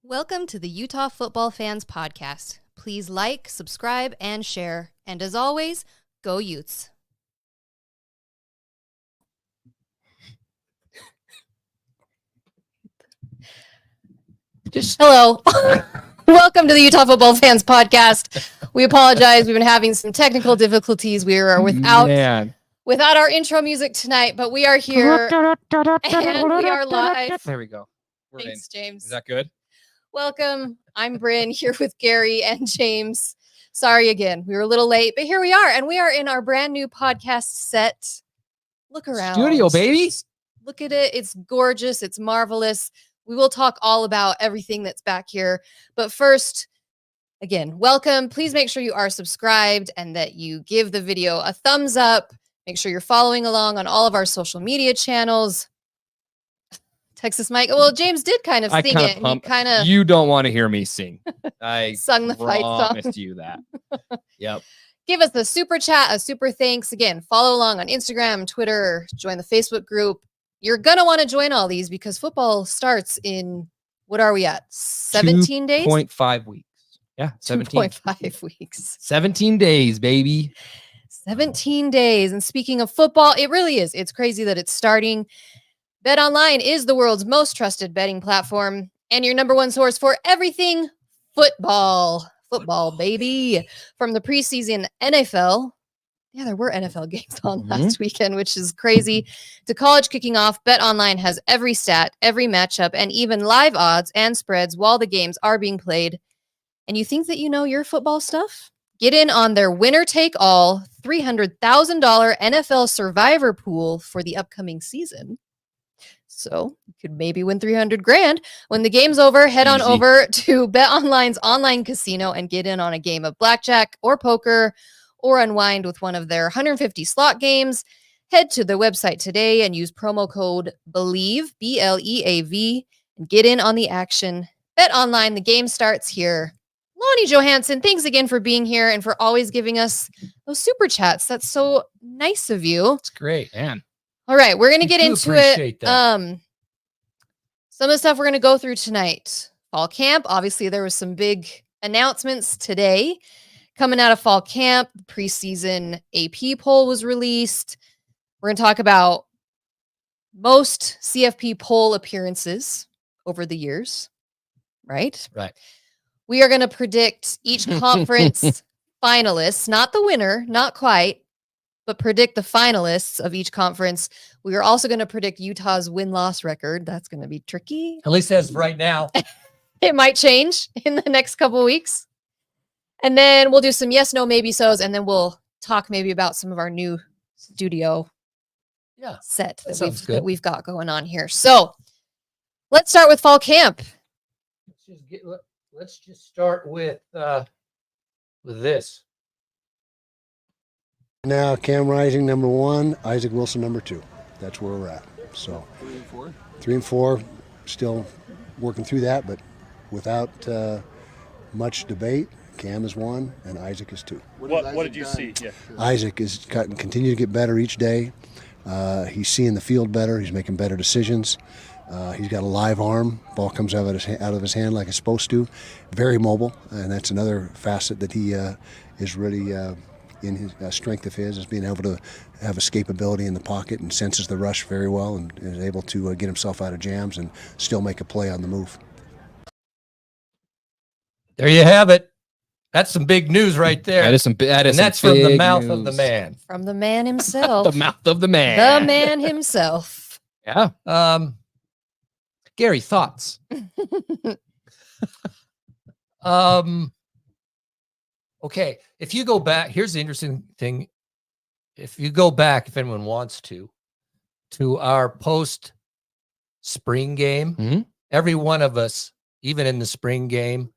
Welcome to the Utah Football Fans Podcast. Please like, subscribe, and share. And as always, go Utes. Hello. Welcome to the Utah Football Fans Podcast. We apologize. We've been having some technical difficulties. We are without our intro music tonight, but we are here and we are live. There we go. Thanks, James. Is that good? Welcome. I'm Bryn here with Gary and James. Sorry again. We were a little late, but here we are. And we are in our brand new podcast set. Look around. Studio, baby. Look at it. It's gorgeous. It's marvelous. We will talk all about everything that's back here. But first, again, welcome. Please make sure you are subscribed and that you give the video a thumbs up. Make sure you're following along on all of our social media channels. Texas Mike. Well, James did kind of sing it. You don't want to hear me sing. I sung the fight song. Promised you that. Yep. Give us a super chat, a super thanks. Again, follow along on Instagram, Twitter, join the Facebook group. You're going to want to join all these because football starts in, what are we at? 17 days? 2.5 weeks. Yeah, 2.5 weeks. 17 days, baby. 17 days. And speaking of football, it really is. It's crazy that it's starting. BetOnline is the world's most trusted betting platform and your number one source for everything football. Football, baby. From the preseason NFL. Yeah, there were NFL games on last weekend, which is crazy. To college kicking off, BetOnline has every stat, every matchup, and even live odds and spreads while the games are being played. And you think that you know your football stuff? Get in on their winner-take-all $300,000 NFL Survivor pool for the upcoming season. So you could maybe win $300,000. When the game's over, head on over to BetOnline's online casino and get in on a game of blackjack or poker or unwind with one of their 150 slot games. Head to their website today and use promo code BELIEVE, BLEAV, and get in on the action. BetOnline, the game starts here. Lonnie Johansson, thanks again for being here and for always giving us those super chats. That's so nice of you. It's great, man. All right, we're going to get into it. Some of the stuff we're going to go through tonight. Fall camp. Obviously, there was some big announcements today coming out of fall camp. The preseason AP poll was released. We're going to talk about most CFP poll appearances over the years. Right? Right. We are going to predict each conference finalists, not the winner, not quite, but predict the finalists of each conference. We are also going to predict Utah's win-loss record. That's going to be tricky. At least as of right now. It might change in the next couple of weeks. And then we'll do some yes, no, maybe so's, and then we'll talk maybe about some of our new studio set that we've got going on here. So let's start with fall camp. Let's just start with this. Now, Cam Rising, number 1, Isaac Wilson, number 2. That's where we're at. So 3 and 4, still working through that, but without much debate, Cam is 1 and Isaac is 2. What did you see? Yeah. Isaac is continue to get better each day. He's seeing the field better. He's making better decisions. He's got a live arm. Ball comes out of his hand like it's supposed to. Very mobile, and that's another facet that he is really in his strength of his, is being able to have escapability in the pocket and senses the rush very well and is able to get himself out of jams and still make a play on the move. There you have it. That's some big news right there. And that's from the mouth of the man. From the man himself. The mouth of the man. The man himself. Yeah. Gary, thoughts? Okay. If you go back, here's the interesting thing. If you go back, if anyone wants to our post-spring game, every one of us, even in the spring game,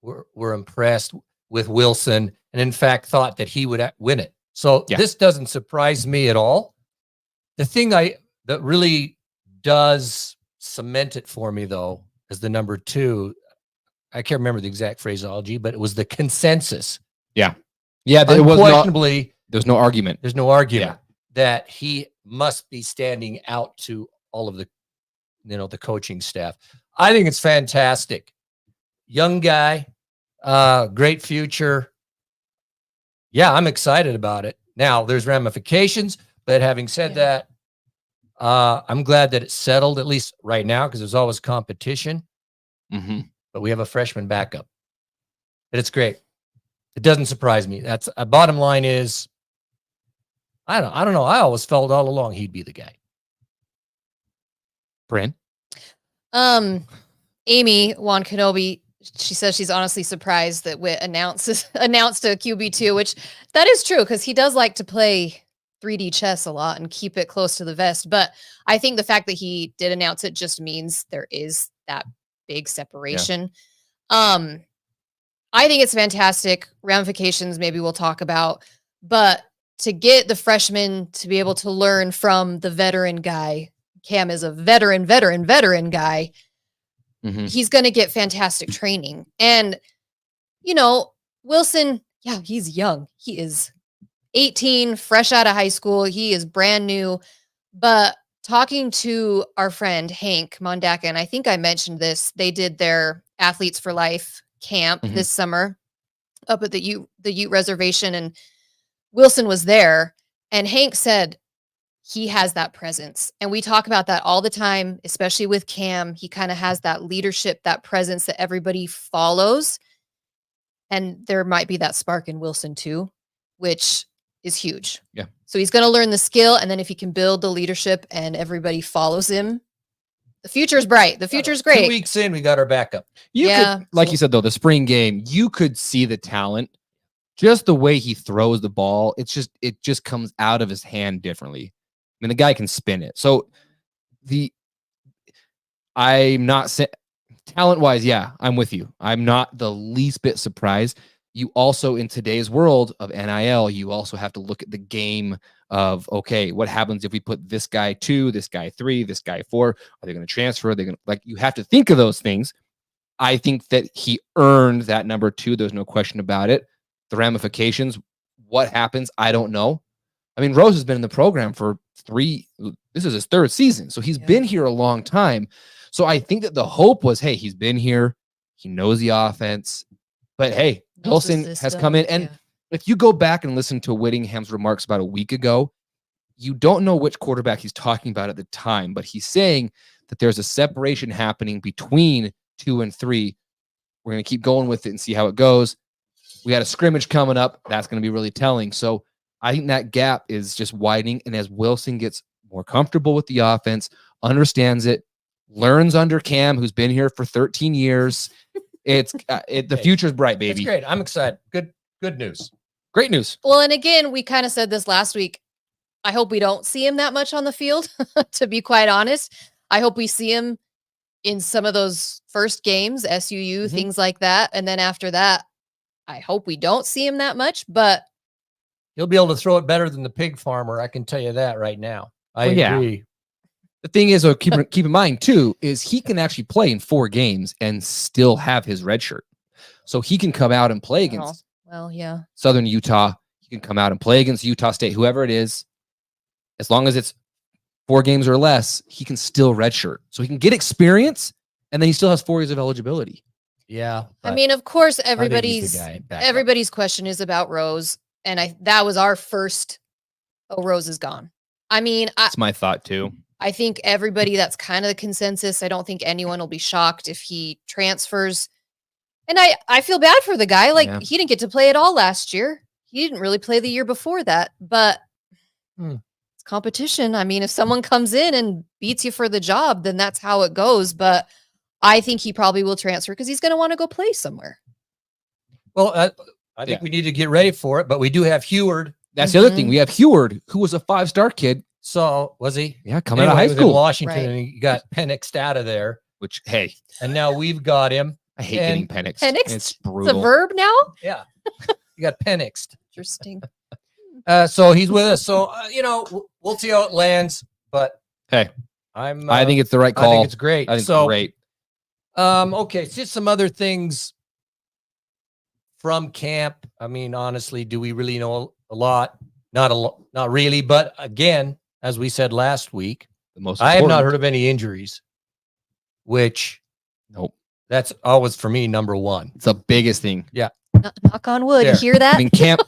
were impressed with Wilson and, in fact, thought that he would win it. So this doesn't surprise me at all. The thing that really does cement it for me, though, is the number 2. I can't remember the exact phraseology, but it was the consensus. Yeah. There was no argument. There's no argument that he must be standing out to all of the, the coaching staff. I think it's fantastic young guy, great future. Yeah, I'm excited about it. Now, there's ramifications, but having said that, I'm glad that it's settled, at least right now, because there's always competition. But we have a freshman backup. And it's great. It doesn't surprise me. That's bottom line is, I don't know. I always felt all along he'd be the guy. Bryn? Amy Juan Kenobi, she says she's honestly surprised that Whitt announced a QB2, which that is true because he does like to play 3D chess a lot and keep it close to the vest. But I think the fact that he did announce it just means there is that big separation. Yeah. I think it's fantastic. Ramifications, maybe we'll talk about, but to get the freshman to be able to learn from the veteran guy, Cam is a veteran guy. He's going to get fantastic training. And, you know, Wilson, yeah, he's young. He is 18, fresh out of high school. He is brand new. But talking to our friend Hank Mondaka, and I think I mentioned this, they did their Athletes for Life camp this summer up at the Ute Reservation, and Wilson was there. And Hank said he has that presence. And we talk about that all the time, especially with Cam. He kind of has that leadership, that presence that everybody follows. And there might be that spark in Wilson too, which is huge. Yeah. So he's going to learn the skill. And then if he can build the leadership and everybody follows him, the future's bright. The future's great. 2 weeks in, we got our backup. You could, like you said, though, the spring game, you could see the talent, just the way he throws the ball. It just comes out of his hand differently. I mean, the guy can spin it. So I'm not saying talent-wise, yeah, I'm with you. I'm not the least bit surprised. You also, in today's world of NIL, you also have to look at the game of, okay, what happens if we put this guy 2, this guy 3, this guy 4? Are they going to transfer? Are they going to, like, you have to think of those things. I think that he earned that number 2. There's no question about it. The ramifications, what happens, I don't know. I mean, Rose has been in the program for this is his 3rd season. So he's been here a long time. So I think that the hope was, hey, he's been here. He knows the offense. But hey, Wilson has come in. And if you go back and listen to Whittingham's remarks about a week ago, you don't know which quarterback he's talking about at the time, but he's saying that there's a separation happening between 2 and 3. We're going to keep going with it and see how it goes. We got a scrimmage coming up. That's going to be really telling. So I think that gap is just widening. And as Wilson gets more comfortable with the offense, understands it, learns under Cam, who's been here for 13 years, the future's bright, baby. It's great. I'm excited. Good news. Great news. Well, and again, we kind of said this last week. I hope we don't see him that much on the field, to be quite honest. I hope we see him in some of those first games, SUU, things like that. And then after that, I hope we don't see him that much, but he'll be able to throw it better than the pig farmer. I can tell you that right now. I agree. The thing is, keep in mind too, is he can actually play in 4 games and still have his red shirt. So he can come out and play against Southern Utah. He can come out and play against Utah State, whoever it is. As long as it's 4 games or less, he can still redshirt. So he can get experience, and then he still has 4 years of eligibility. Yeah. I mean, of course, everybody's question is about Rose. And that was our first, Rose is gone. I mean, that's my thought too. I think everybody, that's kind of the consensus. I don't think anyone will be shocked if he transfers. And I feel bad for the guy. Like, he didn't get to play at all last year. He didn't really play the year before that. But it's competition. I mean, if someone comes in and beats you for the job, then that's how it goes. But I think he probably will transfer because he's going to want to go play somewhere. Well, I think we need to get ready for it, but we do have Heward. That's the other thing. We have Heward, who was a 5-star kid. So was he? Yeah, coming out of high school. In Washington, and he got Penixed out of there. Which, hey. And now we've got him. I hate getting Penixed. Penixed? It's brutal. It's a verb now? Yeah. You got Penixed. Interesting. So he's with us. So, we'll see how it lands. But hey, I think it's the right call. I think it's great. I think it's great. Okay, just some other things from camp. I mean, honestly, do we really know a lot? Not really. But again, as we said last week, I have not heard of any injuries, which That's always for me number one. It's the biggest thing. Knock on wood. There. You hear that? I mean, camp.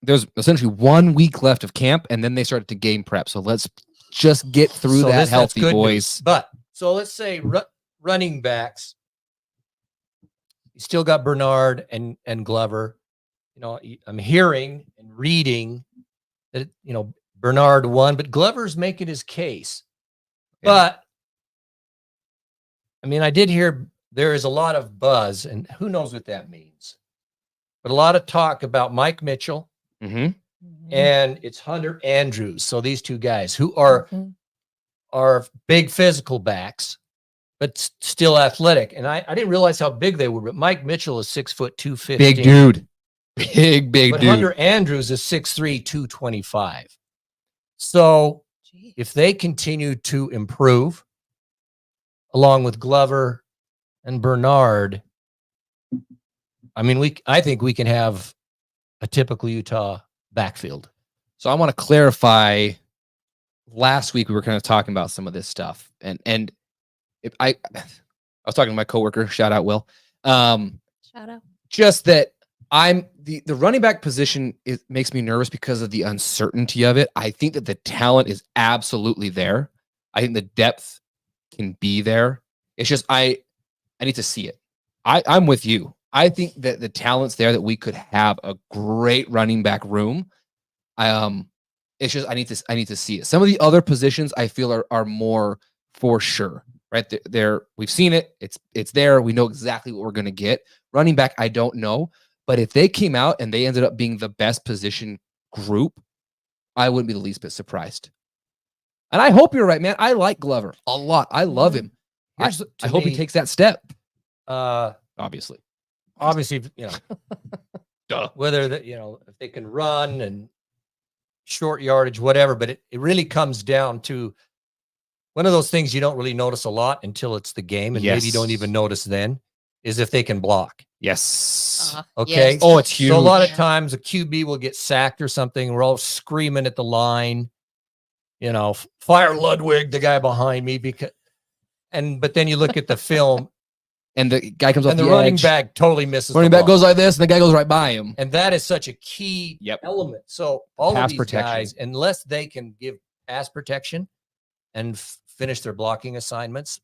There's essentially 1 week left of camp, and then they started to game prep. So let's just get through So that that's healthy, good boys. news. But so let's say running backs. You still got Bernard and Glover. You know, I'm hearing and reading that Bernard won, but Glover's making his case. Yeah. But I mean, I did hear there is a lot of buzz, and who knows what that means. But a lot of talk about Mike Mitchell Mm-hmm. and it's Hunter Andrews. So these two guys who are big physical backs, but still athletic. And I didn't realize how big they were, but Mike Mitchell is 6 foot 215. Big dude. Big But dude. Hunter Andrews is 6'3", 225. So if they continue to improve, along with Glover and Bernard, I mean, I think we can have a typical Utah backfield. So I want to clarify. Last week we were kind of talking about some of this stuff, and if I was talking to my coworker. Shout out, Will. Shout out. Just that I'm the running back position. It makes me nervous because of the uncertainty of it. I think that the talent is absolutely there. I think the depth can be there. It's just I need to see it. I'm with you. I think that the talent's there, that we could have a great running back room. It's just I need to see it. Some of the other positions I feel are more for sure, right? There we've seen it. It's there. We know exactly what we're going to get. Running back, I don't know, but if they came out and they ended up being the best position group, I wouldn't be the least bit surprised. And I hope you're right, man. I like Glover a lot. I love him. I hope he takes that step. Obviously, Duh. Whether if they can run and short yardage, whatever, but it really comes down to one of those things you don't really notice a lot until it's the game, and maybe you don't even notice then, is if they can block. Yes. Okay. Yes. Oh, it's huge. So a lot of times a QB will get sacked or something. We're all screaming at the line, fire Ludwig, the guy behind me, but then you look at the film and the guy comes off and the the running edge. back totally misses. Running the back ball. goes like this, and the guy goes right by him. And that is such a key element. So all Pass of these protection. guys, unless they can give pass protection and finish their blocking assignments.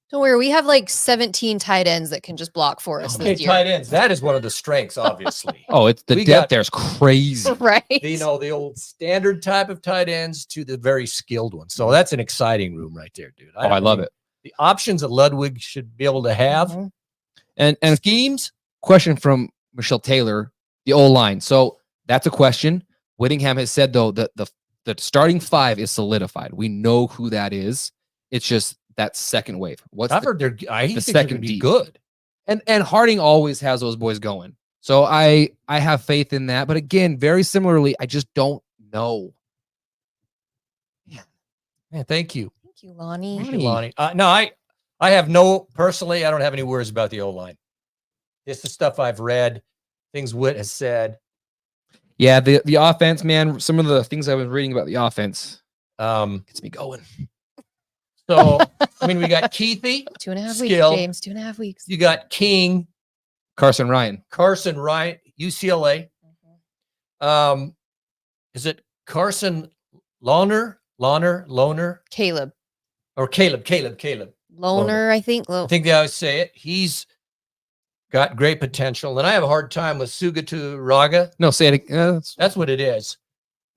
Don't worry, we have like 17 tight ends that can just block for us Okay, this year. tight ends. That is one of the strengths, obviously. Oh, it's the We depth got- there is crazy. Right. The old standard type of tight ends to the very skilled ones. So that's an exciting room right there, dude. I love it. The options that Ludwig should be able to have. Mhm. And Schemes. question from Michelle Taylor, the O-line. So that's a question. Whittingham has said, though, that the starting five is solidified. We know who that is. It's just that second wave. I've heard I think they're second going to be deep. good. And Harding always has those boys going. So I have faith in that. But again, very similarly, I just don't know. Man, thank you. Thank you, Lonnie. Thank you, Lonnie. No, I have personally, I don't have any worries about the O-line. It's the stuff I've read, things Whitt has said. Yeah, the offense, man, some of the things I was reading about the offense gets me going. So, I mean, we got Keithy. 2.5 Skill. weeks, James. 2.5 weeks. You got King, Carson Ryan. UCLA. Is it Carson Lohner? Caleb. Or Caleb. Loner, I think. I think they always say it. He's got great potential. And I have a hard time with Sugatu Raga. No, say it again. That's what it is.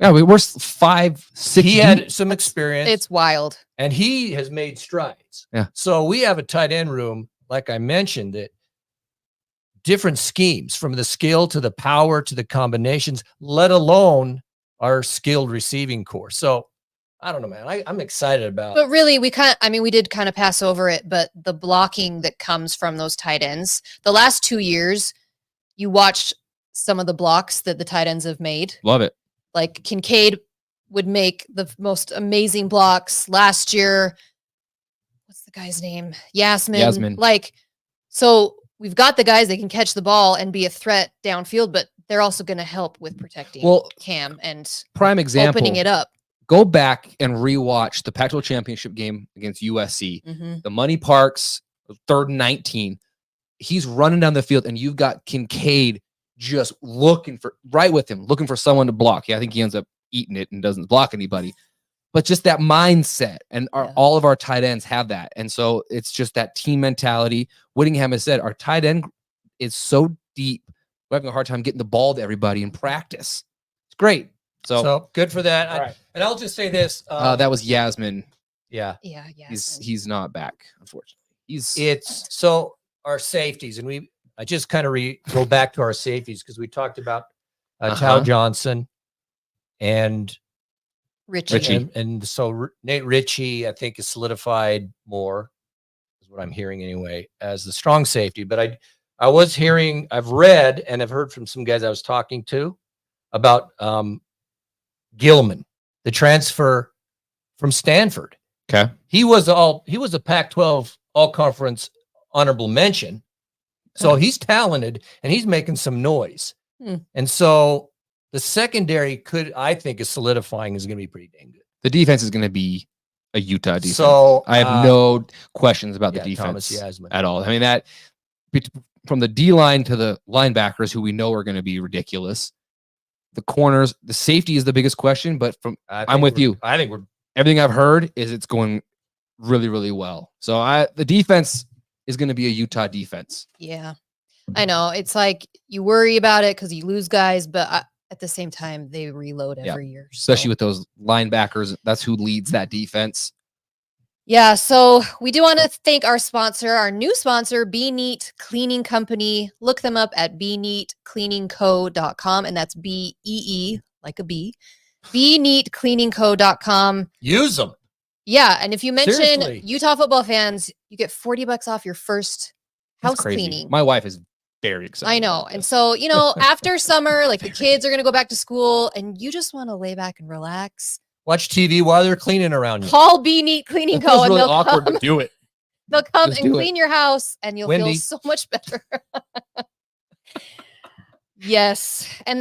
Yeah, we're 5, 6. He had some experience. It's wild. And he has made strides. Yeah. So we have a tight end room, like I mentioned, that different schemes, from the skill to the power to the combinations, let alone our skilled receiving core. So I don't know, man. I'm excited about. But really, we did kind of pass over it, but the blocking that comes from those tight ends, the last 2 years, you watched some of the blocks that the tight ends have made. Love it. Like Kincaid would make the most amazing blocks last year. What's the guy's name? Yasmin. Like, so we've got the guys that can catch the ball and be a threat downfield, but they're also going to help with protecting Cam and prime example, opening it up. Go back and rewatch the Pac-12 championship game against USC. Mm-hmm. The Money Parks 3rd and 19. He's running down the field, and you've got Kincaid just looking for someone to block. Yeah, I think he ends up eating it and doesn't block anybody. But just that mindset, and all of our tight ends have that. And so it's just that team mentality. Whittingham has said our tight end is so deep. We're having a hard time getting the ball to everybody in practice. It's great. So good for that. all right. And I'll just say this. That was Yasmin. Yeah. Yeah. He's not back, unfortunately. It's so our safeties, and I just kind of go back to our safeties because we talked about Tao Johnson and Richie. and so Nate Ritchie, I think, is solidified more, is what I'm hearing anyway, as the strong safety. But I've read and I've heard from some guys I was talking to about Gilman, the transfer from Stanford. Okay. He was a Pac-12 all-conference honorable mention. So he's talented and he's making some noise. And so the secondary I think is solidifying, is going to be pretty dang good. The defense is going to be a Utah defense. So I have no questions about the defense at all. I mean, that from the D line to the linebackers, who we know are going to be ridiculous. The corners, the safety is the biggest question, but I'm with you. I think everything I've heard is it's going really, really well. So the defense is going to be a Utah defense. Yeah, I know. It's like you worry about it because you lose guys, but at the same time, they reload every year. Especially with those linebackers. That's who leads that defense. Yeah, so we do want to thank our sponsor, our new sponsor, Be Neat Cleaning Company. Look them up at beneatcleaningco.com, and that's BEE, like a bee. beneatcleaningco.com. Use them. Yeah, and if you mention Seriously. Utah football fans, you get $40 off your first house crazy. cleaning. My wife is very excited. I know. And so, after summer, like the kids are going to go back to school and you just want to lay back and relax. Watch TV while they're cleaning around you. Call Be Neat Cleaning Co. It's really awkward to do it. They'll come Just and do it. clean your house and you'll feel so much better. Yes. And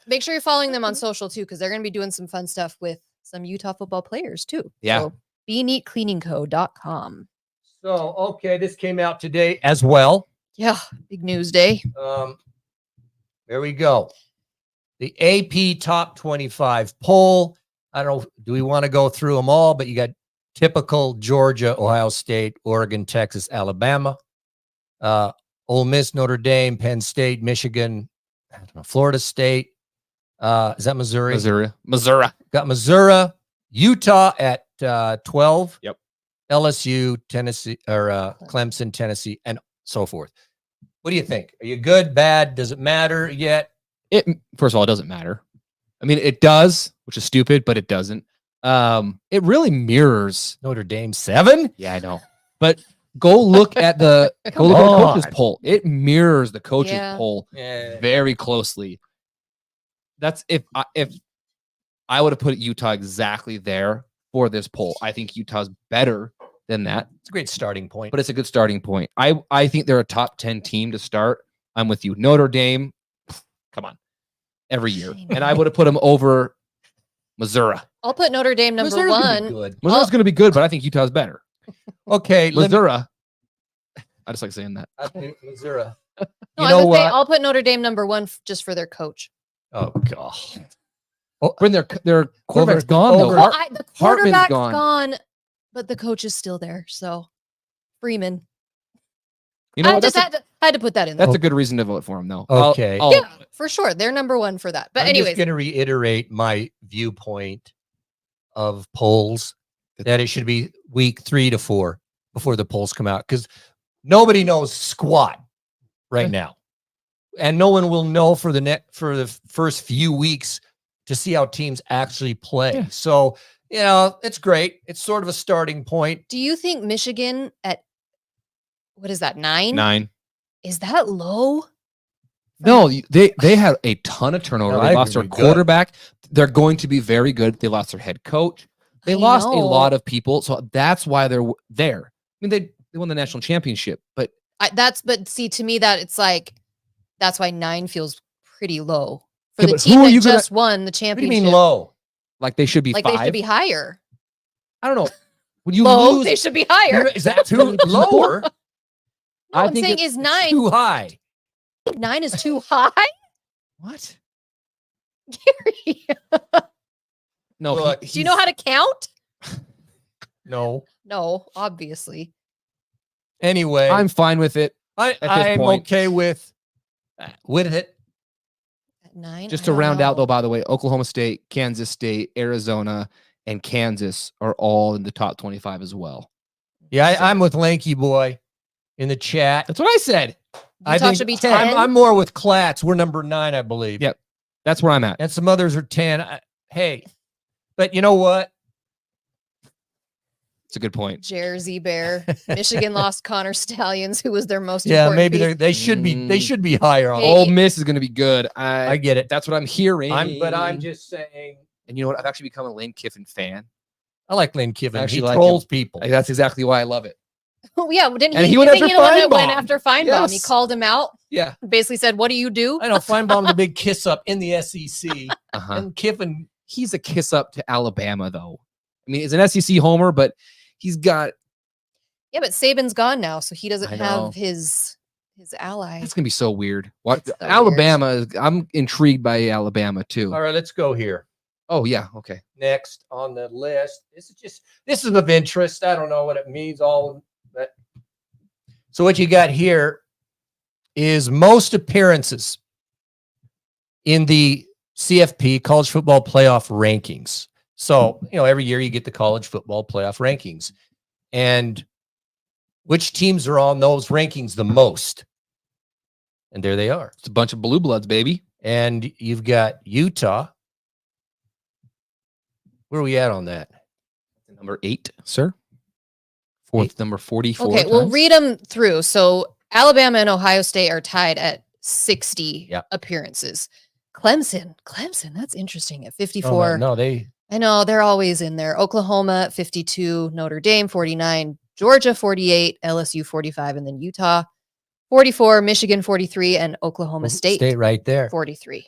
make sure you're following them on social too, because they're going to be doing some fun stuff with some Utah football players too. Yeah. So beneatcleaningco.com. So, okay, this came out today as well. Yeah. Big news day. There we go. The AP Top 25 poll. I don't know, do we want to go through them all? But you got typical Georgia, Ohio State, Oregon, Texas, Alabama, Ole Miss, Notre Dame, Penn State, Michigan, Florida State. Is that Missouri? Missouri. Got Missouri, Utah at 12. Yep. LSU, Tennessee, or Clemson, Tennessee, and so forth. What do you think? Are you good, bad? Does it matter yet? First of all, it doesn't matter. I mean, it does, which is stupid, but it doesn't. It really mirrors Notre Dame 7. Yeah, I know. But go look at the coaches poll. It mirrors the coaches poll very closely. That's if I would have put Utah exactly there for this poll. I think Utah's better than that. It's a great starting point. But it's a good starting point. I think they're a top 10 team to start. I'm with you. Notre Dame, come on. Every year. And I would have put them over Missouri. I'll put Notre Dame number Missouri's one. Missouri's going to be good, but I think Utah's better. Okay. Missouri. I just like saying that. I think Missouri. No, I would say I'll put Notre Dame number one just for their coach. Oh, God. When their quarterback's gone, though. The quarterback's gone, but the coach is still there. So, Freeman. You know, I had to put that in there. That's a good reason to vote for him, though. Okay. Yeah, for sure. They're number one for that. But anyways. I'm just going to reiterate my viewpoint of polls that it should be week 3 to 4 before the polls come out, because nobody knows squat right now. And no one will know for the first few weeks to see how teams actually play. Yeah. So, it's great. It's sort of a starting point. Do you think Michigan at, what is that, 9? 9. Is that low? No, they had a ton of turnover. They lost their quarterback. They're going to be very good. They lost their head coach. They lost a lot of people. So that's why they're there. I mean, they won the national championship, but see, to me, that it's like, that's why 9 feels pretty low for the team that just won the championship. What do you mean low? Like they should be 5? They should be higher. I don't know. When you low, lose, they should be higher. Is that too lower? No, I I'm think saying it's is 9. Too high. 9 is too high. What? Gary, No, Look, do you know how to count? No. No, obviously. Anyway, I'm fine with it. At this I'm point. okay with it. At 9. Just I to don't round out, know. though, by the way, Oklahoma State, Kansas State, Arizona, and Kansas are all in the top 25 as well. Yeah, So- I'm with Lanky Boy in the chat. That's what I said. Utah should be 10. I'm more with Klatz. We're number 9, I believe. Yep. That's where I'm at. And some others are 10. Hey, but you know what? It's a good point. Jersey Bear. Michigan lost Connor Stallions, who was their most Yeah, important maybe piece. they should be. They should be higher on. Hey, Ole Miss is going to be good. I get it. That's what I'm hearing. But I'm just saying. And you know what? I've actually become a Lane Kiffin fan. I like Lane Kiffin. I He actually like trolls him. people. That's exactly why I love it. Oh, yeah, didn't And he? he went Isn't after he the one that went Feinbaum. after Feinbaum? He Yes. called him out. Yeah. Basically said, "What do you do?" I know Feinbaum's a big kiss up in the SEC, Uh-huh. and Kiffin. He's a kiss up to Alabama, though. I mean, he's an SEC homer, but he's got. Yeah, but Saban's gone now, so he doesn't I know. have his ally. That's gonna be so weird. What It's so Alabama? I'm intrigued by Alabama too. All right, let's go here. Oh yeah, okay. Next on the list. This is of interest. I don't know what it means. But so what you got here is most appearances in the CFP College Football Playoff rankings. So every year you get the College Football Playoff rankings, and which teams are on those rankings the most? And there they are. It's a bunch of blue bloods, baby. And you've got Utah. Where are we at on that? Number 8, sir. Fourth, number 44. Okay, we'll times. read them through. So Alabama and Ohio State are tied at 60 Yep. appearances. Clemson, that's interesting at Oh, 54. no, they I know they're always in there. Oklahoma at 52, Notre Dame 49, Georgia 48, LSU 45, and then Utah 44, Michigan 43, and Oklahoma State right there. 43.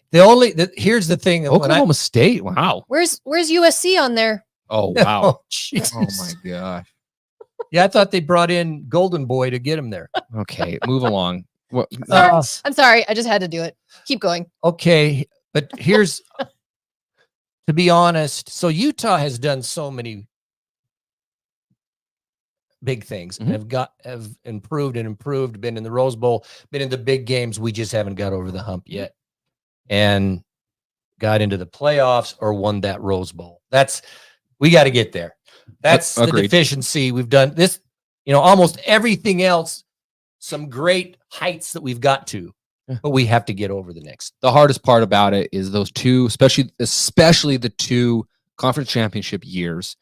Here's the thing. Oklahoma State. Wow. Where's USC on there? Oh wow. Oh, jeez. Oh my gosh. Yeah, I thought they brought in Golden Boy to get him there. Okay, move along. What, Uh, I'm sorry, I just had to do it. Keep going. Okay, but here's to be honest. So Utah has done so many big things and have improved, been in the Rose Bowl, been in the big games. We just haven't got over the hump yet and got into the playoffs or won that Rose Bowl. We got to get there. That's the Agreed. deficiency. We've done this, almost everything else, some great heights that we've got to, but we have to get over the next. the hardest part about it is those two, especially the two conference championship years.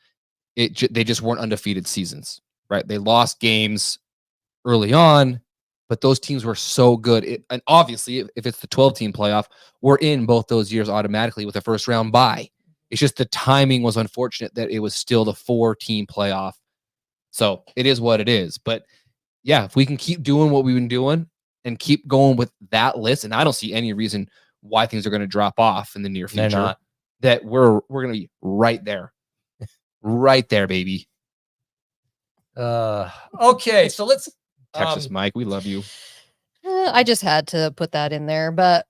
They just weren't undefeated seasons, right? They lost games early on, but those teams were so good. And obviously, if it's the 12-team playoff, we're in both those years automatically with a first round bye. It's just the timing was unfortunate that it was still the 4-team playoff. So it is what it is. But yeah, if we can keep doing what we've been doing and keep going with that list, and I don't see any reason why things are going to drop off in the near future. They're not. That we're going to be right there. Right there, baby. Okay, so let's Texas Mike, we love you. I just had to put that in there, but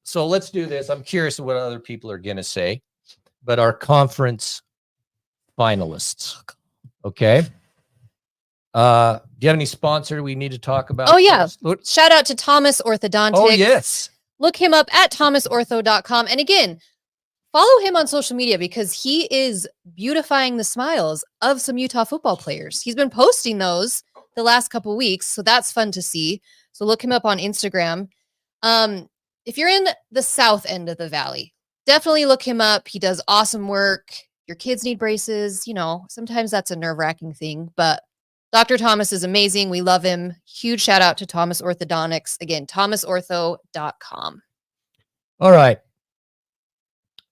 so let's do this. I'm curious what other people are going to say, but our conference finalists. Okay. Do you have any sponsor we need to talk about? Oh, yeah. first? shout out to Thomas Orthodontics. Oh, yes. Look him up at thomasortho.com. And again, follow him on social media because he is beautifying the smiles of some Utah football players. He's been posting those the last couple of weeks, so that's fun to see. So look him up on Instagram. If you're in the south end of the valley, definitely look him up. He does awesome work. Your kids need braces. Sometimes that's a nerve-wracking thing, but Dr. Thomas is amazing. We love him. Huge shout out to Thomas Orthodontics. Again, thomasortho.com. All right.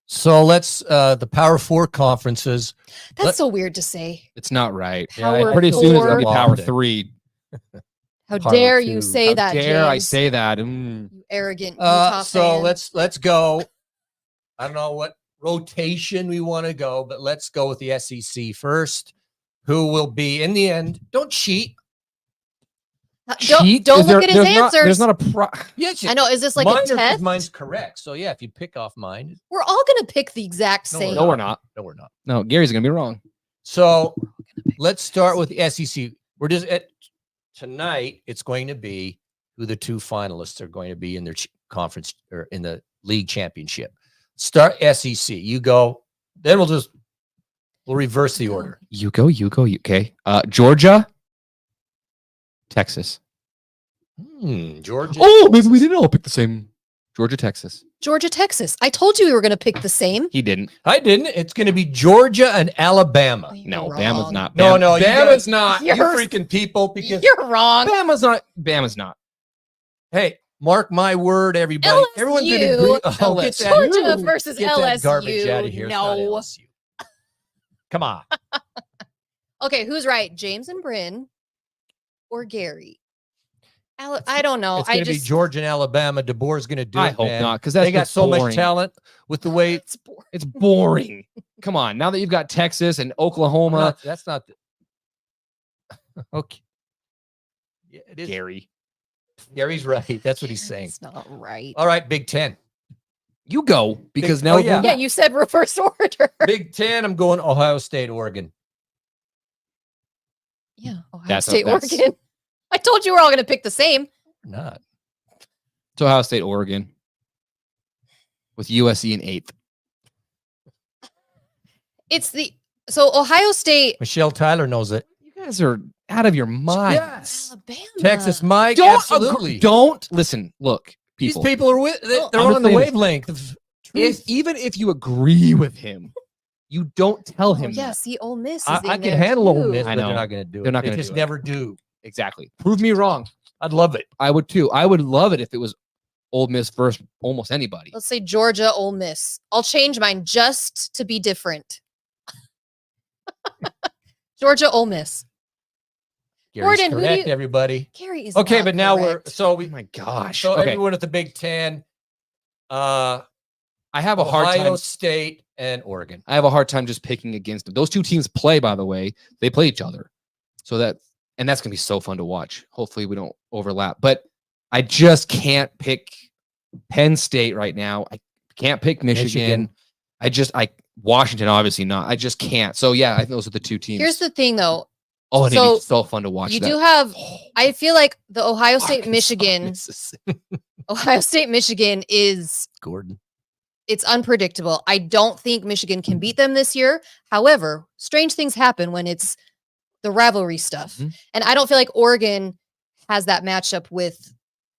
So let's the Power 4 conferences. That's so weird to say. It's not right. Power Pretty soon it's going to be four. Power 3. How Power dare two. you say How that, dare I James, say that? you arrogant Utah So fan. let's go. I don't know what rotation we want to go, but let's go with the SEC first. Who will be in the end? Don't cheat. cheat? Don't Is look at his answers. There's not a Yes, I know. Is this like a test? Mine's correct. So yeah, if you pick off mine, We're all gonna pick the exact same. No, we're not. No, we're not. No, Gary's gonna be wrong. So let's start with the SEC. We're just at tonight. It's going to be who the two finalists are going to be in their conference or in the league championship. Start SEC. You go. Then we'll reverse the order. You go. Okay. Georgia, Texas. Georgia. Oh, maybe we didn't all pick the same. Georgia, Texas. Georgia, Texas. I told you we were gonna pick the same. He didn't. I didn't. It's going to be Georgia and Alabama. Oh, you're No, wrong. Bama's not. No, Bama's not. You You're- freaking people. Because You're wrong. Bama's not. Bama's not. hey, mark my word, everybody. LSU. Everyone's going to agree. Oh, get that, Georgia versus get that garbage LSU. out of here. It's not No. LSU. Come on. Okay, who's right? James and Bryn or Gary? I don't know. It's going I to be just Georgia and Alabama. DeBoer's going to do I it, hope man. not, because that's They got just so much boring. talent with the way. it's boring. It's boring. Come on, now that you've got Texas and Oklahoma, That's not. Okay. Yeah, it is. Gary, Gary's right. That's what he's saying. It's not right. All right, Big Ten. you go because Big- now oh, yeah. Yeah, you said reverse order. Big Ten. I'm going Ohio State, Oregon. Yeah, Ohio That's- State, that's- Oregon. I told you we're all going to pick the same. Not. it's Ohio State, Oregon, with USC in 8th. So Ohio State, Michelle Tyler knows it. You guys are out of your mind. Yes. Alabama. Texas Mike. Don't Absolutely. don't listen. Look, These people. people are with. They're I'm on the saying this. wavelength of If, truth. even if you agree with him, you don't tell Oh, him. yeah, that. see, Ole Miss is I in can there handle Ole too. Miss, I but know. they're not going to do it. They're not They gonna just do it. never do. Exactly. Prove me wrong. I'd love it. I would too. I would love it if it was Ole Miss versus almost anybody. Let's say Georgia, Ole Miss. I'll change mine just to be different. Georgia, Ole Miss. Gary's Gordon, who do correct, you- everybody. Gary is Okay, not but now correct. Oh my gosh. so okay. everyone at the Big Ten, I have a hard Ohio time. State and Oregon. I have a hard time just picking against them. Those two teams play, by the way, they play each other. So that's gonna be so fun to watch. Hopefully we don't overlap. But I just can't pick Penn State right now. I can't pick Michigan. Washington, obviously not. I just can't. So yeah, I think those are the two teams. Here's the thing, though. and it'd so be so fun to watch. You that. do have. I feel like the Ohio State, Arkansas, Michigan. Mississippi. Ohio State, Michigan is. Gordon. It's unpredictable. I don't think Michigan can beat them this year. However, strange things happen when it's the rivalry stuff. Mhm. And I don't feel like Oregon has that matchup with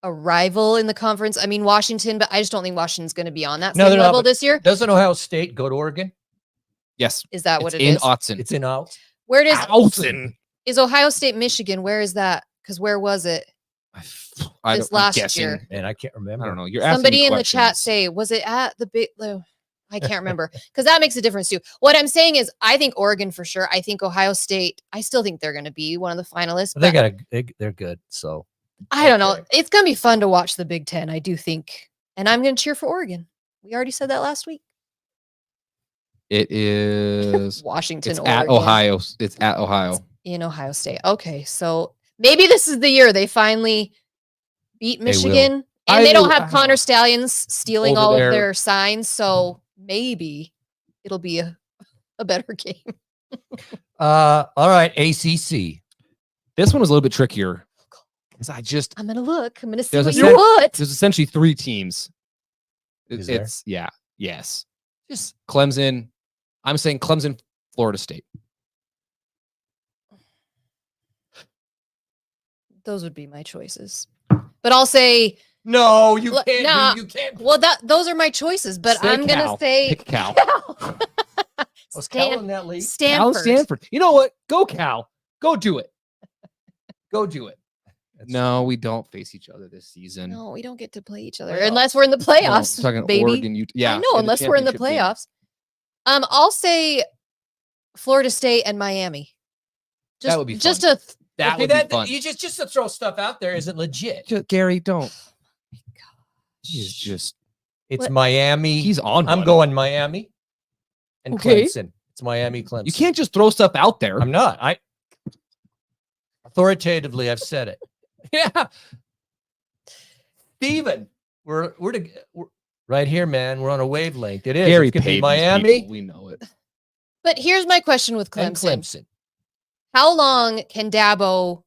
a rival in the conference. I mean, Washington, but I just don't think Washington's going to be on that No, same they're not, level but- this year. Doesn't Ohio State go to Oregon? Yes. Is that what It's it in is? Autzen. It's in out. Where does Autzen. is Ohio State, Michigan? Where is that? Because where was it? I This don't- I'm last guessing. year. And I can't remember. I don't know. You're asking Somebody me in the chat questions. say, was it at the big? I can't remember because that makes a difference too. What I'm saying is, I think Oregon for sure. I think Ohio State. I still think they're going to be one of the finalists. But But they're good. So I don't know. Okay. It's going to be fun to watch the Big Ten. I do think, and I'm going to cheer for Oregon. We already said that last week. It is. Washington, It's Oregon, at Ohio. It's at Ohio. in Ohio State. Okay, so maybe this is the year they finally beat will. Michigan, I and they don't will- have Connor Stallions stealing Over all there. of their signs. So maybe it'll be a better game. all right, ACC. This one was a little bit trickier because I'm gonna look. I'm gonna see There's what a you set- put. there's essentially three teams. Is there? It's yeah, yes. Just Clemson. I'm saying Clemson, Florida State. Those would be my choices. But I'll say, No, you Look, can't. nah. You can't. well, those are my choices. But Say I'm gonna Cal. say Pick Cal. Cal. Was Cal in that league? Cal, Stanford. Stanford. You know what? Go Cal. Go do it. Go do it. That's- No, we don't face each other this season. No, we don't get to play each other Playoffs. unless we're in the No, playoffs, talking baby. Oregon, yeah. I know, in unless we're in the championship game. playoffs. I'll say Florida State and Miami. Just, That would be just fun. a That Okay, would be fun. You just to throw stuff out there isn't legit. Gary, don't. He's just It's What? Miami. he's on. I'm one. going Miami and Okay. Clemson. It's Miami, Clemson. You can't just throw stuff out there. I'm not. Authoritatively, I've said it. Yeah. Steven, we're right here, man. We're on a wavelength. It is. Gary It's gonna be paid these Miami. people, we know it. But here's my question with And Clemson. Clemson. How long can Dabo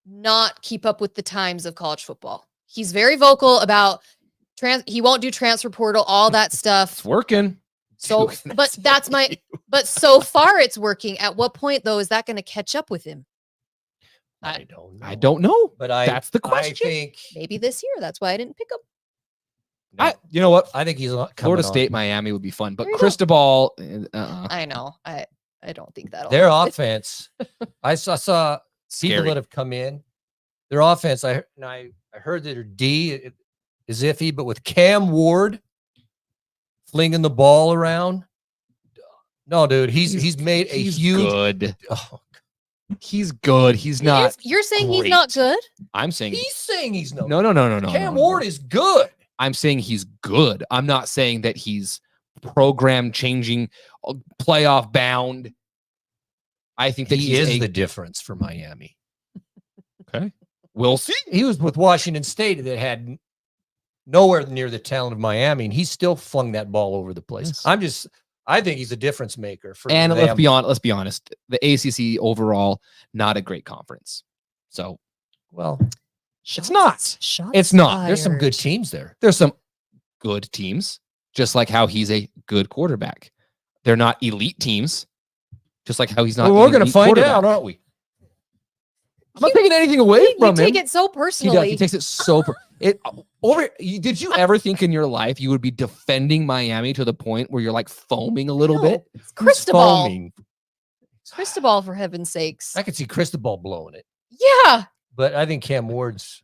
not keep up with the times of college football? He's very vocal about he won't do transfer portal, all that It's stuff. working. So, Dude, but that's my, but so far it's working. At what point though is that going to catch up with him? I don't know. I don't know. But That's the I question. think Maybe this year. That's why I didn't pick him. You know what? I think he's coming Florida on. State, Miami would be fun, but There you go. Cristobal, I know. I don't think that'll. Their happen. offense. I saw people scary. that have come in. Their offense. I heard that their D is iffy, but with Cam Ward flinging the ball around, no, dude, he's made a huge. Good. Oh, He's good. He's not. You're saying he's great. not good? I'm saying he's saying he's no. no. Cam Ward is good. I'm saying he's good. I'm not saying that he's program changing, playoff bound. I think that He is the difference for Miami. Okay. We'll see. He was with Washington State that had nowhere near the talent of Miami, and he still flung that ball over the place. Yes. I think he's a difference maker for And them. let's be honest. The ACC overall, not a great conference. So, Well, it's not. Shots It's not. there's some good fired. teams there. There's some good teams, just like how he's a good quarterback. They're not elite teams, just like how he's not. Well, we're an going to elite find quarterback. out, aren't we? I'm not taking anything away You from him. take it so He personally. does. He takes it so. Did you ever think in your life you would be defending Miami to the point where you're like foaming a little No, bit? it's Cristobal. Foaming. Cristobal, for heaven's sakes. I could see Cristobal blowing it, Yeah. but I think Cam Ward's.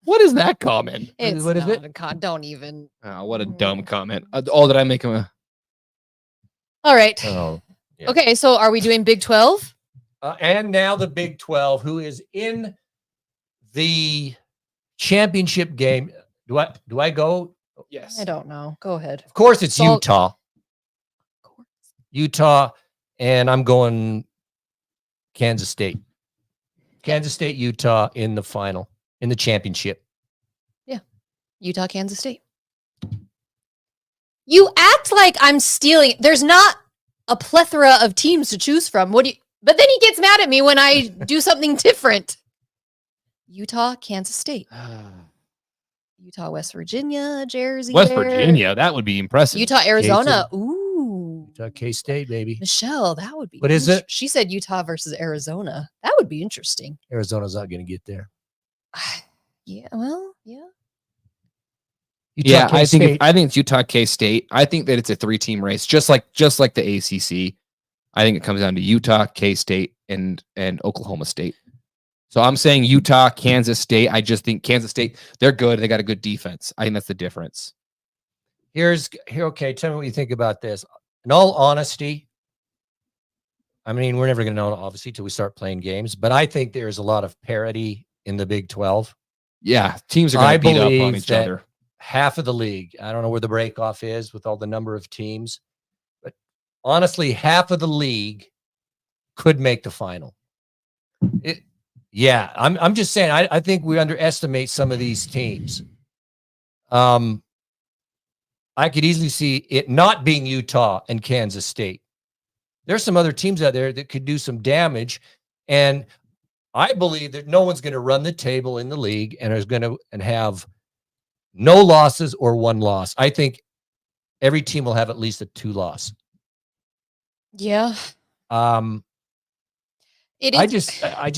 What is that comment? It's What is not it? a con. Don't even. Oh, what a dumb comment. Oh, did I make him a? All right. Oh, yeah. Okay. So are we doing Big 12? And now the Big 12, who is in the championship game. Do I go? Yes. I don't know. Go ahead. Of course, it's So- Utah. Utah, and I'm going Kansas State. Kansas State, Utah in the final, in the championship. Utah, Kansas State. You act like I'm stealing. There's not a plethora of teams to choose from. But then he gets mad at me when I do something different. Utah, Kansas State. Utah, West Virginia, Jersey. West there. Virginia, that would be impressive. Utah, Arizona. Ooh. Utah, K-State, baby. Michelle, that would be. What is it? She said Utah versus Arizona. That would be interesting. Arizona's not going to get there. Yeah, well, yeah. Utah, Yeah, I think K-State. I think it's Utah, K-State. I think that it's a 3-team race, just like the ACC. I think it comes down to Utah, K-State, and Oklahoma State. So I'm saying Utah, Kansas State. I just think Kansas State, they're good. They got a good defense. I think that's the difference. Okay, tell me what you think about this. In all honesty, I mean, we're never going to know, obviously, till we start playing games, but I think there's a lot of parity in the Big 12. Yeah, teams are going I to beat up on believe each that other. half of the league, I don't know where the breakoff is with all the number of teams, but honestly, half of the league could make the final. I'm just saying, I think we underestimate some of these teams. I could easily see it not being Utah and Kansas State. There's some other teams out there that could do some damage, and I believe that no one's going to run the table in the league and is going to have no losses or one loss. I think every team will have at least a 2-loss. Yeah. It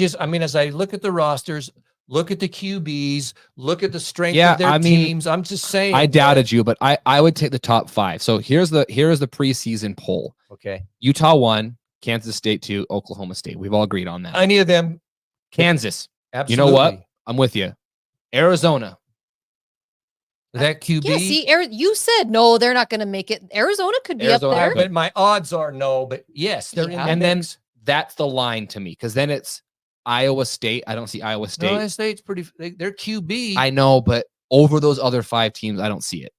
is. I mean, as I look at the rosters, look at the QBs, look at the strength Yeah, of their I mean, teams. I'm just saying. I doubted you, but I would take the top 5. So here's the preseason poll. Okay. Utah 1, Kansas State 2, Oklahoma State. We've all agreed on that. Any of them. Kansas. Absolutely. You know what? I'm with you. Arizona. That QB. Yeah, see, you said no, they're not going to make it. Arizona could be Arizona, up there. But my odds are no, but yes, they're Yeah. in the And then mix. that's the line to me, because then it's Iowa State. I don't see Iowa State. Iowa State's pretty. They're QB. I know, but over those other 5 teams, I don't see it.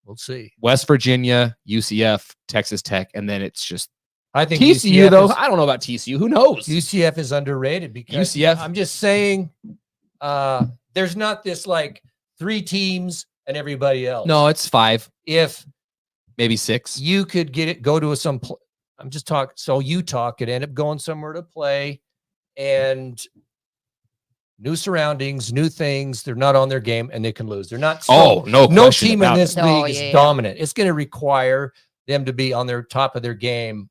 We'll see. West Virginia, UCF, Texas Tech, and then it's just I think TCU UCF though, is- I don't know about TCU. Who knows? UCF is underrated because UCF. I'm just saying there's not this like 3 teams and everybody else. No, it's 5, If maybe 6. you could go to I'm just talking, so Utah could end up going somewhere to play and new surroundings, new things. They're not on their game and they can lose. They're not. No No question team in about this it. league Oh, is yeah. dominant. It's going to require them to be on their top of their game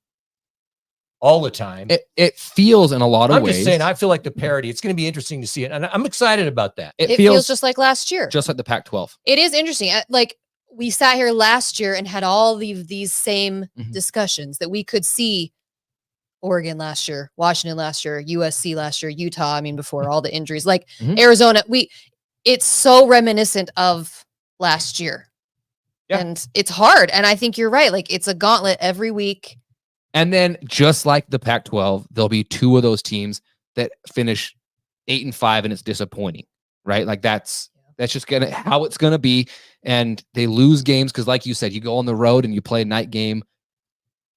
all the time. It feels in a lot of I'm ways. just saying, I feel like the parity. It's going to be interesting to see it, and I'm excited about that. It feels just like last year. just like the Pac-12. It is interesting. Like we sat here last year and had all these same Mhm. discussions that we could see Oregon last year, Washington last year, USC last year, Utah. I mean, before all the injuries, like Mhm. Arizona, it's so reminiscent of last year. Yeah. And it's hard. And I think you're right. Like it's a gauntlet every week. And then just like the Pac-12, there'll be 2 of those teams that finish 8-5 and it's disappointing, right? Like that's just how it's gonna be. And they lose games because, like you said, you go on the road and you play a night game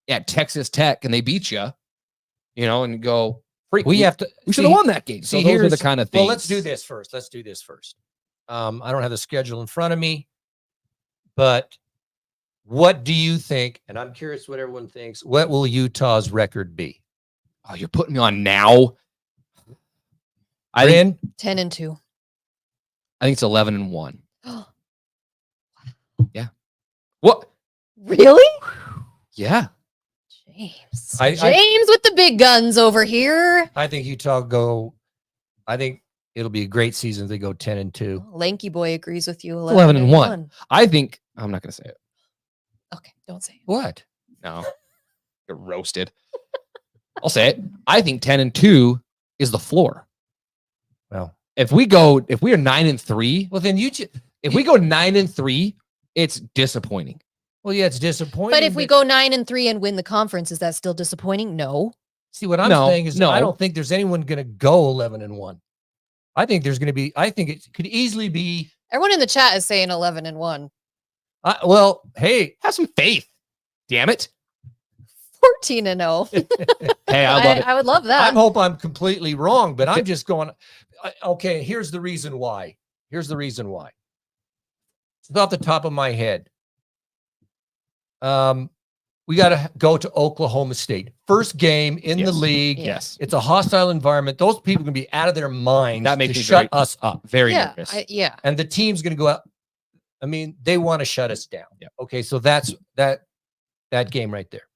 at Texas Tech and they beat you, and you go, freak. We have to. We should have won that game. So see, those are the here's- kind of things. Well, let's do this first. I don't have the schedule in front of me, but what do you think? And I'm curious what everyone thinks. What will Utah's record be? Oh, you're putting me on now. I think, Bryn? 10-2. I think it's 11-1. Yeah. What? Really? Yeah. James. I- James with the big guns over here. I think Utah go. I think it'll be a great season if they go 10-2. Lanky boy agrees with you. 11-1. I think I'm not gonna say it. Okay, don't say it. What? No. You're roasted. I'll say it. I think 10-2 is the floor. Well, If we are 9-3, well then if we go 9-3, it's disappointing. Well, yeah, it's disappointing. But if we go 9-3 and win the conference, is that still disappointing? No. see what I'm No, saying is, no. I don't think there's anyone going to go 11-1. I think there's going to be. I think it could easily be. Everyone in the chat is saying 11-1. Well, hey, Have some faith. Damn it. 14-0. Hey, I love it. I would love that. I hope I'm completely wrong, but I'm just going. Okay, here's the reason why. It's off the top of my head. We got to go to Oklahoma State. First game in the Yes. league. Yes. It's a hostile environment. Those people are going to be out of their minds. That makes to me shut very- us up. Very yeah, nervous. And the team's going to go out. I mean, they want to shut us down. Yep. Okay, so that's that game right there.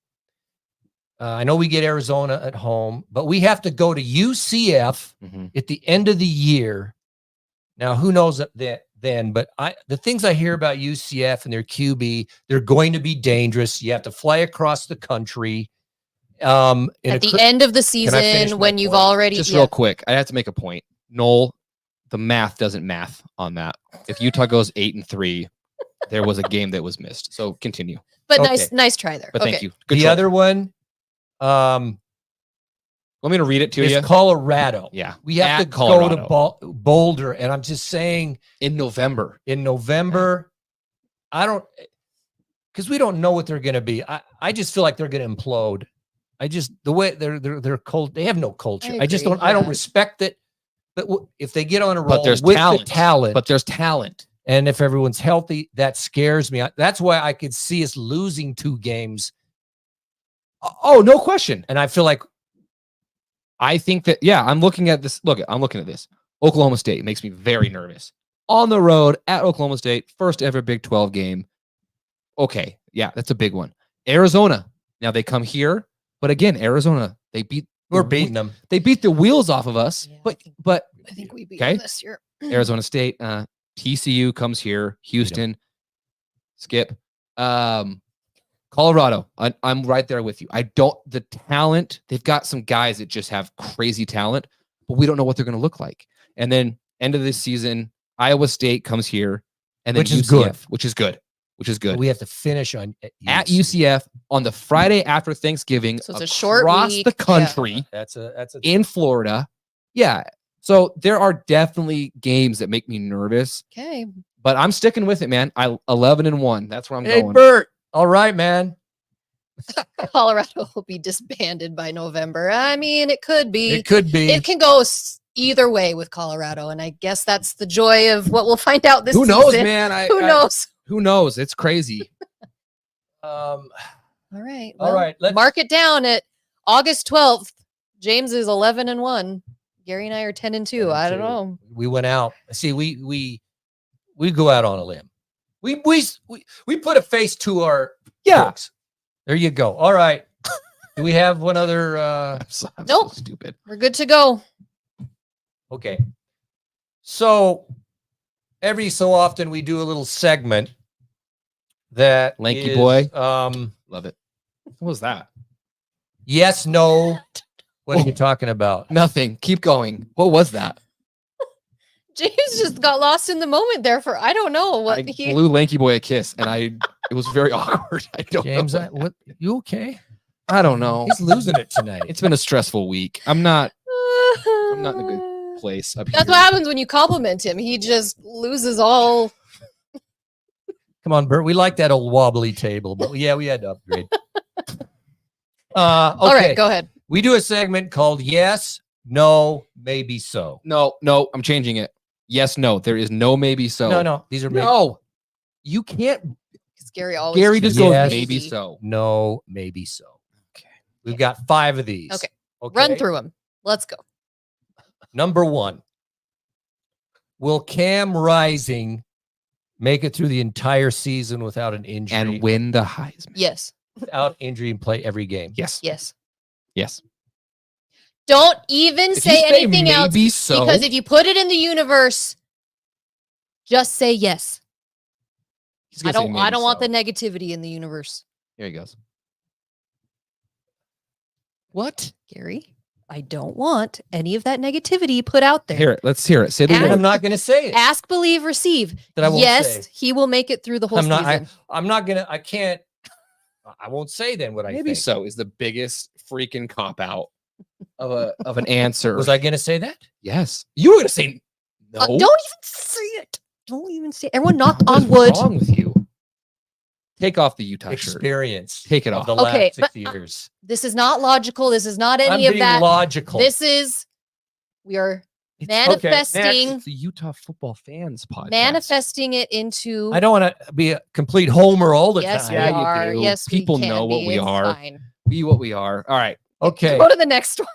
I know we get Arizona at home, but we have to go to UCF Mhm. at the end of the year. Now, who knows that then? But the things I hear about UCF and their QB, they're going to be dangerous. You have to fly across the country. At the end of the Can I finish season, my when you've point? already Just real quick, I have to make a point. Noel, the math doesn't math on that. If Utah goes 8-3, there was a game that was missed. So continue. but Okay. nice try there. But okay. thank you. Good The try. other one Want me to read it to is you? Colorado. Yeah. We have At to Colorado. go to Boulder, and I'm just saying In November. in November, because we don't know what they're going to be. I just feel like they're going to implode. The way they're cold, they have no culture. I just agree, don't. I don't yeah. respect it. But if they get on a roll, But there's with talent. the talent, But there's talent. and if everyone's healthy, that scares me. That's why I could see us losing 2 games, Oh, no question. and I feel like I think that, I'm looking at this. I'm looking at this. Oklahoma State makes me very nervous. On the road at Oklahoma State, first ever Big 12 game. Okay, yeah, that's a big one. Arizona. Now they come here, but again, Arizona, we're beating them. They beat the wheels off of us. Yeah, But I think we beat Okay. them this year. Arizona State, TCU comes here, Houston, skip. Colorado, I'm right there with you. The talent, they've got some guys that just have crazy talent, but we don't know what they're going to look like. And then end of this season, Iowa State comes here, and then Which is UCF, good. which is good. We have to finish on At UCF on the Friday after Thanksgiving, So it's a short across week, the yeah. country That's a in Florida. Yeah. So there are definitely games that make me nervous, Okay. but I'm sticking with it, man. 11-1. That's where I'm Hey, going. Bert. All right, man. Colorado will be disbanded by November. I mean, it could be. It could be. It can go either way with Colorado, and I guess that's the joy of what we'll find out this Who knows, season. man? Who knows? Who knows? It's crazy. All right. All right. Let's Mark it down at August 12th. James is 11-1. Gary and I are 10-2. I don't know. We went out. See, we go out on a limb. We put a face to our jokes. There you go. All right. Do we have one other? I'm Nope. so stupid. We're good to go. Okay. So every so often we do a little segment that Lanky is, boy. Love it. What was that? Yes, no. What are you talking about? Nothing. Keep going. What was that? James just got lost in the moment there for I don't know what I he. blew Lanky Boy a kiss, and it was very awkward. I don't James, know. what? You okay? I don't know. He's losing it tonight. It's been a stressful week. I'm not in a good place up That's here. what happens when you compliment him. He just loses all. Come on, Bert. We like that old wobbly table, but yeah, we had to upgrade. Okay. All right, go ahead. We do a segment called Yes, No, Maybe So. No, I'm changing it. Yes, no. There is no maybe so. No. These are No. You can't. Because Gary always. Gary just Yes. goes maybe so. No, maybe so. Okay. We've got 5 of these. Okay. Run through them. Let's go. Number 1. Will Cam Rising make it through the entire season without an injury? And win the Heisman. Yes. Without injury and play every game? Yes. Yes. Yes. Don't even If you say anything else. maybe so. Because if you put it in the universe, just say yes. He's I gonna say don't. maybe I don't want so. the negativity in the universe, Here he goes. What? Gary. I don't want any of that negativity put out there. Hear it. Let's hear it. Say the Ask- And I'm word. not going to say it. Ask, believe, receive. That I won't Yes, say. he will make it through the whole I'm not. season. I'm not going to. I can't. I won't say then what I Maybe think. so is the biggest freaking cop out of an answer. Was I going to say that? Yes. You were gonna say no. Don't even say it. Don't even say it. Everyone knock What on is wood. wrong with you? Take off the Utah shirt. Experience. Take it of off. the Okay, last 6 but, years. This is not logical. This is not I'm any of being that. logical. This is, we are It's manifesting, It's the Utah football fans podcast. manifesting it into. I don't want to be a complete homer all the Yes, time. we Yeah, you are. do. Yes, People we can know what be. we It's are. fine. Be what we are. All right. Okay. Go to the next one.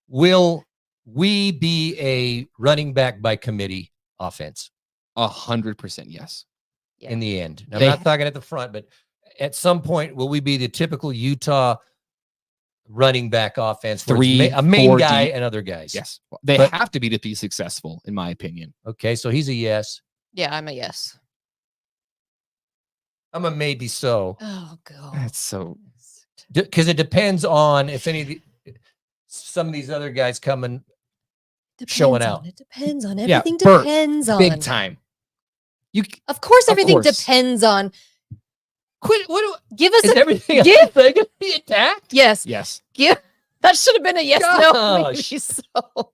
Will we be a running back by committee offense 100% yes. Yeah. in the end? I'm They- not talking at the front, but at some point, will we be the typical Utah running back offense? Where it's a main 4 guy deep. and other guys. Yes. They But- have to be successful, in my opinion. Okay. So he's a yes. Yeah, I'm a yes. I'm a maybe so. Oh, God. That's so. Because it depends on if some of these other guys coming. Showing Depends on out. It depends on Yeah, everything. Bert, Depends on Big time. Of course, Of everything course. depends on. Quit. What Give us is a everything? give- else they gonna be attacked? yes. Yes. Give that should have been a yes. No, Gosh. maybe so.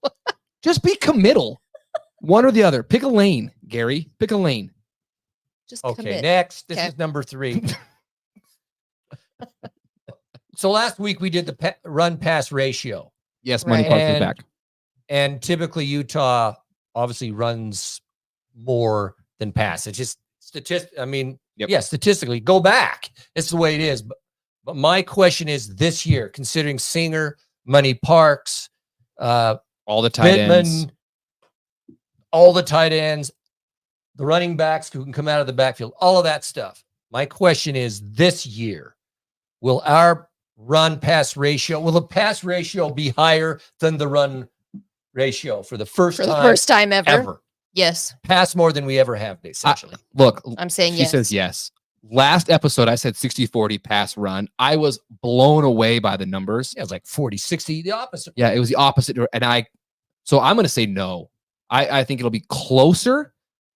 Just be committal. One or the other. Pick a lane, Gary. Pick a lane. Just Okay, commit. next. This Okay. is number 3. So last week we did the run pass ratio, Yes, money Right. park to the And- back. and typically Utah obviously runs more than pass. It's just I mean, Yep. yeah, statistically, go back. It's the way it is. But my question is this year, considering Singer, Money Parks, All the tight ends. Pittman, all the tight ends, the running backs who can come out of the backfield, all of that stuff. My question is this year, will our run pass ratio, will the pass ratio be higher than the run ratio for the first For the time first time ever. ever? Yes, Pass more than we ever have, essentially. Look, I'm saying she yes. says yes. Last episode, I said 60-40 pass run. I was blown away by the numbers. Yeah, it was like 40, 60, the opposite. Yeah, it was the opposite. And so I'm going to say no. I think it'll be closer,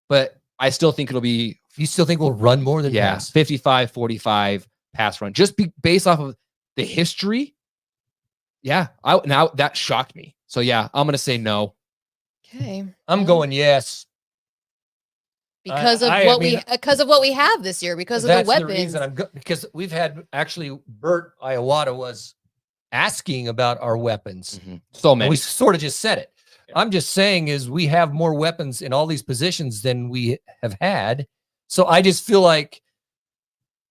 but I still think it'll be, You still think we'll run more than pass? 55-45 pass run. Just based off of the history. Yeah, now that shocked me. So yeah, I'm going to say no. Okay. I'm going yes. because of what we have this year, because of the that's weapons. the reason because we've had actually Bert Iowata was asking about our weapons. So And many. we sort of just said it. I'm just saying is we have more weapons in all these positions than we have had. So I just feel like,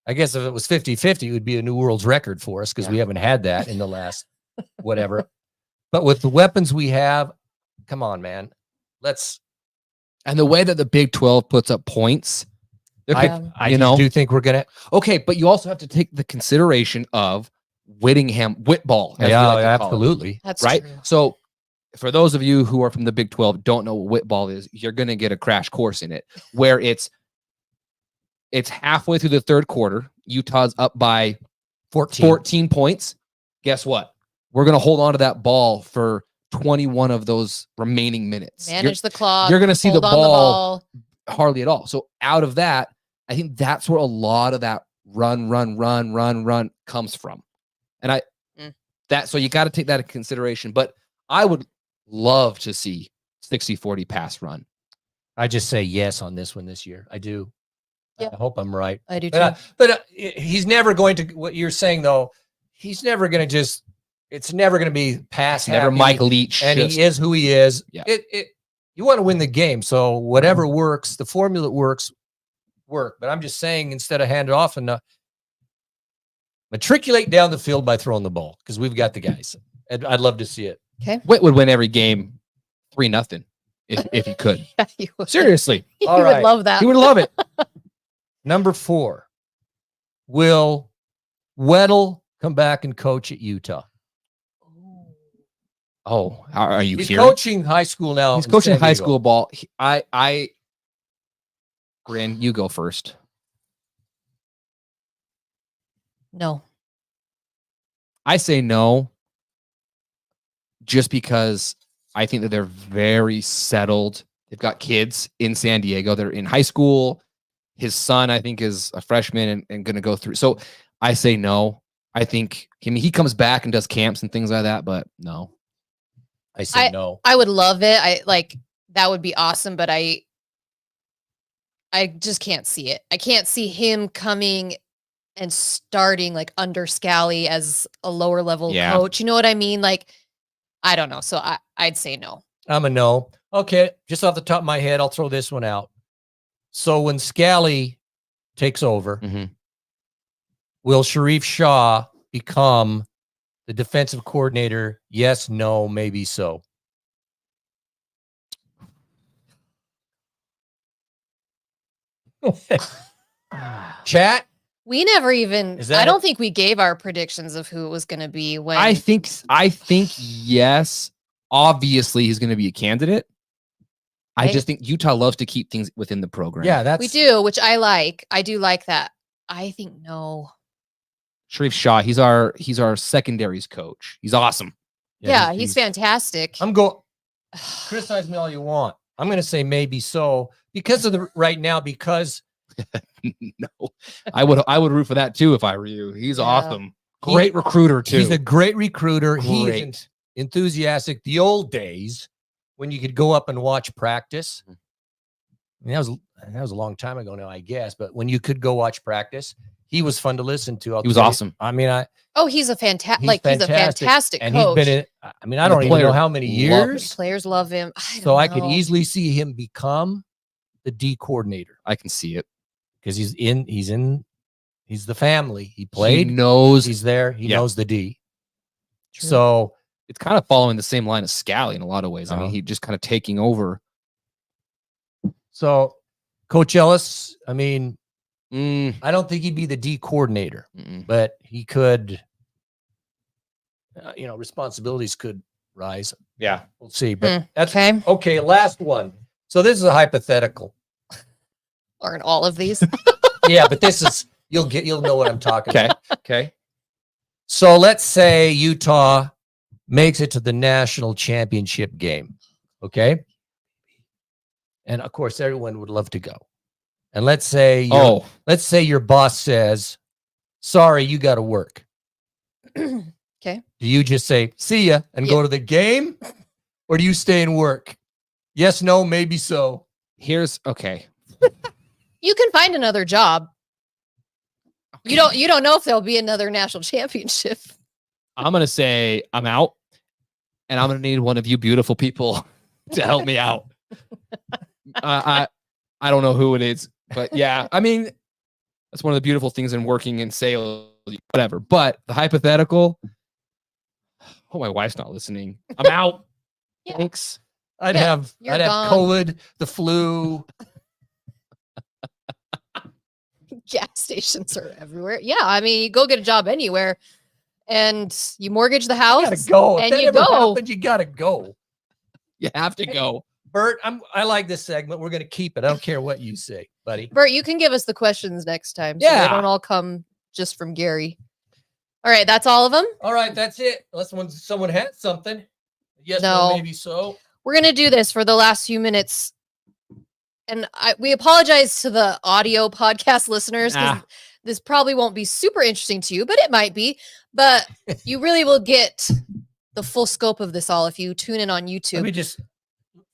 I guess if it was 50-50, it would be a new world's record for us because we haven't had that in the last whatever. But with the weapons we have, come on, man. And the way that the Big 12 puts up points, I do think we're going to. Okay, but you also have to take the consideration of Whitt ball. as we like to call it, Absolutely. That's right? true. So for those of you who are from the Big 12, don't know what Whitt ball is, you're going to get a crash course in it where it's halfway through the third quarter. Utah's up by 14 points. Guess what? We're going to hold on to that ball for 21 of those remaining minutes. Manage the clock. You're going to see the hold on ball hardly at all. So out of that, I think that's where a lot of that run comes from. And so you got to take that into consideration. But I would love to see 60-40 pass run. I just say yes on this one this year. I do. Yeah. I hope I'm right. I do too. But he's never going to, what you're saying though, he's never going to it's never going to be pass Never happy, Mike Leach. and he is who he is. Yeah. You want to win the game. So whatever works, the formula that works. But I'm just saying, instead of hand it off and matriculate down the field by throwing the ball, because we've got the guys. I'd love to see it. Okay. Whitt would win every game 3-0 if he could. Yeah, you would. Seriously. You All would right. love that. He would love it. Number 4, will Weddle come back and coach at Utah? Oh, are you He's here? coaching high school now. He's in coaching San high Diego. school ball. Grin, you go first. No. I say no, just because I think that they're very settled. They've got kids in San Diego. They're in high school. His son, I think, is a freshman and going to go through. So I say no. I think, he comes back and does camps and things like that, but no. I say no. I would love it. That would be awesome, but I just can't see it. I can't see him coming and starting under Scally as a lower level coach. You know what I mean? I don't know. So I'd say no. I'm a no. Okay, just off the top of my head, I'll throw this one out. So when Scally takes over, will Sharif Shah become the defensive coordinator? Yes, no, maybe so. Chat? We never even, Is that I don't it? think we gave our predictions of who it was going to be when. I think yes. Obviously, he's going to be a candidate. I just think Utah loves to keep things within the program. Yeah, we do, which I like. I do like that. I think no. Sharif Shah, he's our secondaries coach. He's awesome. Yeah, he's fantastic. Criticize me all you want. I'm going to say maybe so because of because no, I would root for that too if I were you. He's awesome. Great recruiter too. He's a great recruiter. Great. He's enthusiastic. The old days when you could go up and watch practice. I mean, that was a long time ago now, I guess. But when you could go watch practice, he was fun to listen to. He was awesome. I mean, he's a fantastic. He's a fantastic and coach. he's been in. I mean, I don't even know how many years. Players love him. I could easily see him become the D coordinator. I can see it because he's the family. He played. He knows he's there. He knows the D. True. So it's kind of following the same line as Scally in a lot of ways. I mean, he just kind of taking over. So Coach Ellis, I mean, I don't think he'd be the D coordinator, but he could, responsibilities could rise. Yeah. We'll see. But that's okay. Okay. Last one. So this is a hypothetical. Aren't all of these? Yeah, but this is, you'll know what I'm talking about. Okay. So let's say Utah makes it to the national championship game. Okay. And of course, everyone would love to go. And let's say your boss says, sorry, you got to work. Okay. Do you just say, see ya, and go to the game? Or do you stay and work? Yes, no, maybe so. Here's okay. You can find another job. You don't know if there'll be another national championship. I'm gonna say I'm out, and I'm gonna need one of you beautiful people to help me out. I don't know who it is, but yeah, I mean, that's one of the beautiful things in working in sales, whatever. But the hypothetical. Oh, my wife's not listening. I'm out. Yeah. Thanks. I'd Yeah, have you're COVID, gone. the flu. Gas stations are everywhere. Yeah, I mean, you go get a job anywhere, and you mortgage the house. You gotta go. If and that you ever go. happened, you gotta go. You have to go. Bert, I like this segment. We're gonna keep it. I don't care what you say, buddy. Bert, you can give us the questions next time. So Yeah. they don't all come just from Gary. All right, that's all of them. All right, that's it. Unless someone had something. Yes, No. no, maybe so. We're gonna do this for the last few minutes, and we apologize to the audio podcast listeners because this probably won't be super interesting to you, but it might be. But you really will get the full scope of this all if you tune in on YouTube.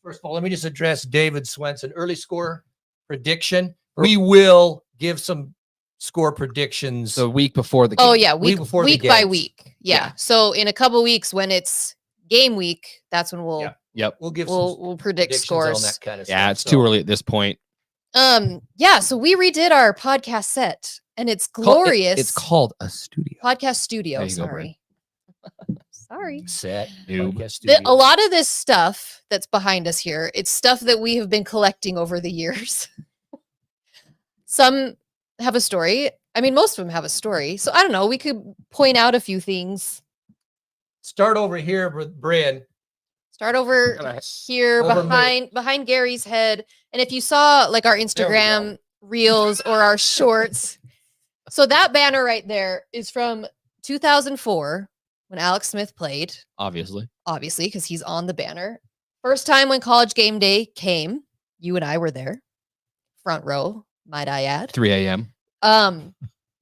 First of all, let me just address David Swenson. Early score prediction. We will give some score predictions. The week before the game. Oh yeah, Week before the week by games. week. Yeah. Yeah. So in a couple weeks when it's game week, that's when we'll Yep. We'll give we'll predict predictions scores. on that kind of Yeah, stuff. it's too early at this point. Yeah, so we redid our podcast set and it's glorious. It's called a studio. Podcast studio. There you go, Sorry. Sorry. Set. Noob. Podcast studio. A lot of this stuff that's behind us here, it's stuff that we have been collecting over the years. Some have a story. I mean, most of them have a story. So I don't know. We could point out a few things. Start over here with Bryn. Start over Gotta- here Over me. behind Gary's head. And if you saw like our we Instagram reels or our shorts, so that banner right there is from 2004 when Alex Smith played, Obviously. because he's on the banner. First time when College Game Day came, you and I were there. Front row, might I add. 3 a.m.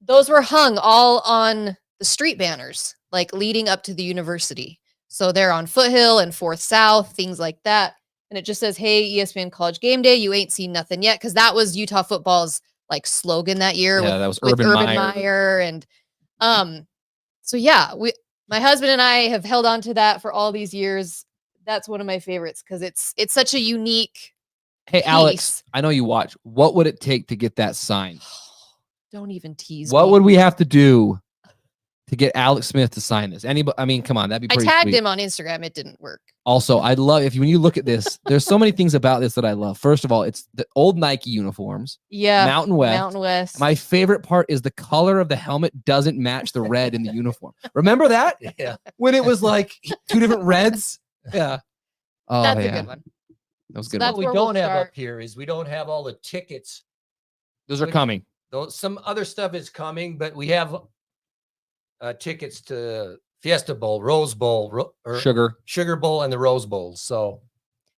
Those were hung all on the street banners, like leading up to the university. So they're on Foothill and 4th South, things like that. And it just says, hey, ESPN College Game Day, you ain't seen nothing yet. Because that was Utah football's like slogan that year Yeah, that was Urban Meyer. And so yeah, my husband and I have held on to that for all these years. That's one of my favorites because it's such a unique Hey, Alex, piece. I know you watch. What would it take to get that signed? Don't even tease What me. would we have to do to get Alex Smith to sign this? Anybody? I mean, come on, that'd be I pretty tagged sweet. him on Instagram. It didn't work. Also, I love when you look at this, there's so many things about this that I love. First of all, it's the old Nike uniforms, Yeah. Mountain West. Mountain West. My favorite part is the color of the helmet doesn't match the red in the uniform. Remember that? Yeah. When it was like two different reds? Yeah. Oh, That's yeah. a good one. That was So good. that's What we where we'll don't have start. up here is we don't have all the tickets. Those are coming. Though some other stuff is coming, but we have tickets to Fiesta Bowl, Rose Bowl, or Sugar. Bowl, and the Rose Bowl. So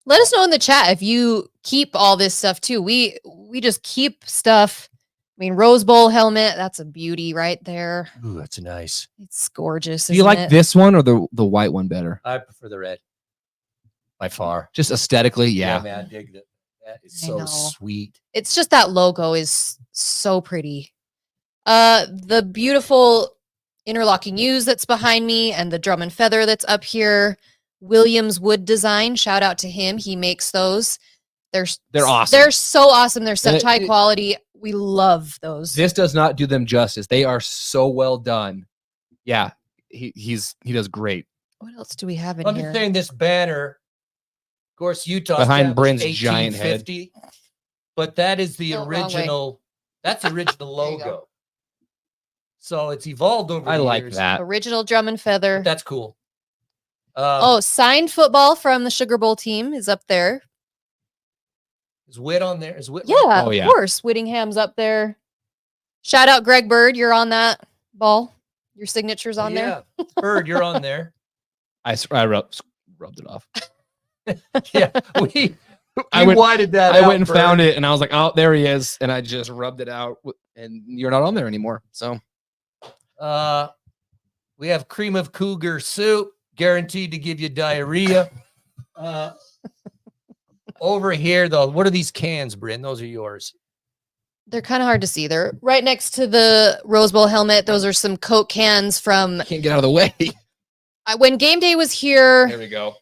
Let us know in the chat if you keep all this stuff too. We just keep stuff. I mean, Rose Bowl helmet, that's a beauty right there. ooh, that's nice. It's gorgeous. Do you isn't like it? this one or the white one better? I prefer the red by far. Just aesthetically, yeah. man, I dig that. That is I so know. sweet. It's just that logo is so pretty. The beautiful interlocking U's that's behind me and the drum and feather that's up here. Williams Wood Design. Shout out to him. He makes those. They're awesome. They're so awesome. They're such And high quality. We love those. This does not do them justice. They are so well done. Yeah, he does great. What else do we have in I'm here? just saying this banner, of course, Utah Behind established Bryn's giant head. 1850, but that is the No, wrong way. original. That's the original There you go. logo. So it's evolved over I the like years. that. Original drum and feather. But that's cool. Signed football from the Sugar Bowl team is up there. Is Whitt on there? Is Whitt? Yeah, Oh, yeah. of course. Whittingham's up there. Shout out Greg Bird. You're on that ball. Your signature's on there. Yeah. Bird, you're on there. I rubbed it off. Yeah. We I went- whited that I out, went and Bird. found it, and I was like, "Oh, there he is!" And I just rubbed it out, and you're not on there anymore. So We have cream of cougar soup, guaranteed to give you diarrhea. Over here, though, what are these cans, Bryn? Those are yours. They're kind of hard to see. They're right next to the Rose Bowl helmet. Those are some Coke cans from I can't get out of the way. when game day was here. There we go.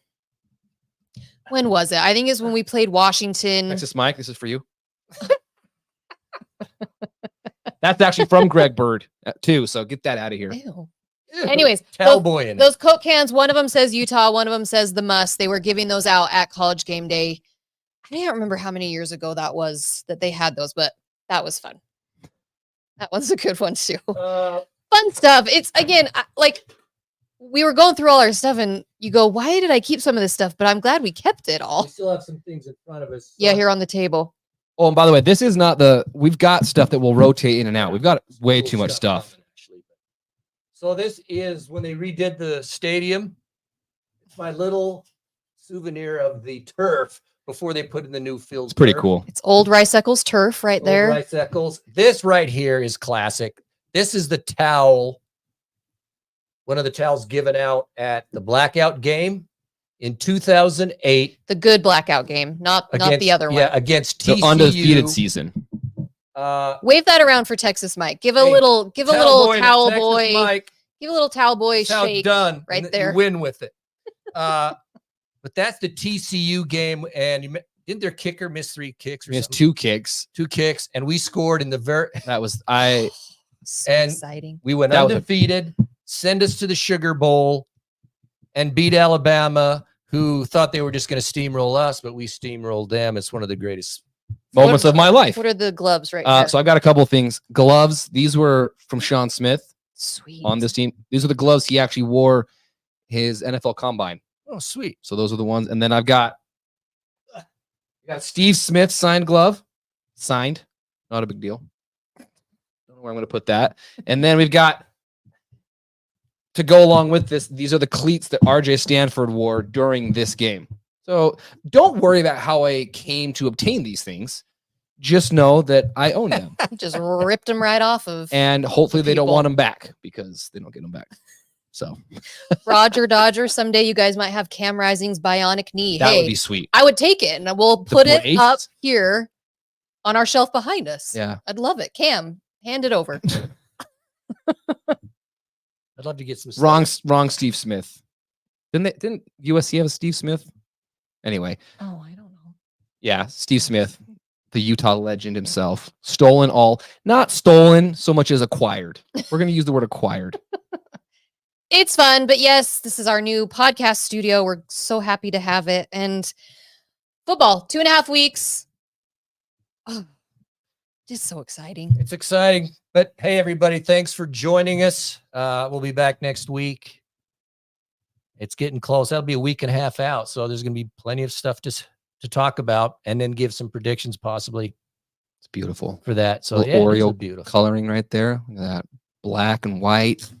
When was it? I think it's when we played Washington. Texas Mike, this is for you. That's actually from Greg Bird too. So get that out of here. Ew. Anyways, Cowboy in it. those Coke cans, one of them says Utah, one of them says the Must. They were giving those out at College Game Day. I can't remember how many years ago that was that they had those, but that was fun. That one's a good one too. Fun stuff. It's again, like we were going through all our stuff and you go, why did I keep some of this stuff? But I'm glad we kept it all. We still have some things in front of us. Yeah, here on the table. Oh, and by the way, this is not we've got stuff that will rotate in and out. We've got way too much stuff. Actually. So this is when they redid the stadium. It's my little souvenir of the turf before they put in the new field. It's pretty cool. It's old Rice Eccles turf right there. Rice Eccles. This right here is classic. This is the towel. One of the towels given out at the blackout game in 2008. The good blackout game, not the other one. Yeah, against TCU. The undefeated season. Wave that around for Texas Mike. Give a little towel boy. Mike. Give a little towel boy That's how shake. done right and there. You win with it. But that's the TCU game, and didn't their kicker miss 3 kicks or He has something? 2 kicks. 2 kicks, and we scored in the That was So and exciting. we went That was undefeated. Send us to the Sugar Bowl, and beat Alabama, who thought they were just going to steamroll us, but we steamrolled them. It's one of the greatest moments of my life. What are the gloves right here? So I've got a couple of things. Gloves. These were from Sean Smith Sweet. on this team. These are the gloves he actually wore his NFL combine. Oh, sweet. So those are the ones. And then I've got Steve Smith signed glove. Signed. Not a big deal. Don't know where I'm going to put that. And then we've got, to go along with this, these are the cleats that RJ Stanford wore during this game. So don't worry about how I came to obtain these things. Just know that I own them. Just ripped them right off of And hopefully they don't people. want them back because they don't get them back. So Roger Dodger. Someday you guys might have Cam Rising's bionic knee. that Hey, would be sweet. I would take it and we'll put it brace? up here on our shelf behind us. Yeah. I'd love it. Cam, hand it over. I'd love to get some Wrong Steve Smith. Didn't USC have a Steve Smith? Anyway, Oh, I don't know. yeah, Steve Smith, the Utah legend himself. Stolen all. Not stolen so much as acquired. We're going to use the word acquired. It's fun, but yes, this is our new podcast studio. We're so happy to have it. And football, 2.5 weeks. Oh, just so exciting. It's exciting. But hey, everybody, thanks for joining us. We'll be back next week. It's getting close. That'll be a week and a half out. So there's going to be plenty of stuff to talk about and then give some predictions possibly It's beautiful. for that. So Little yeah, it's Oreo beautiful. coloring right there. Look at that. Black and white.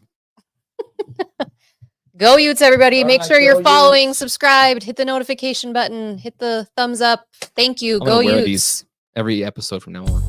Go Utes, everybody. All Make right, sure you're go following, Utes. subscribed, hit the notification button, hit the thumbs up. Thank you. I'm Go gonna wear Utes. these every episode from now on.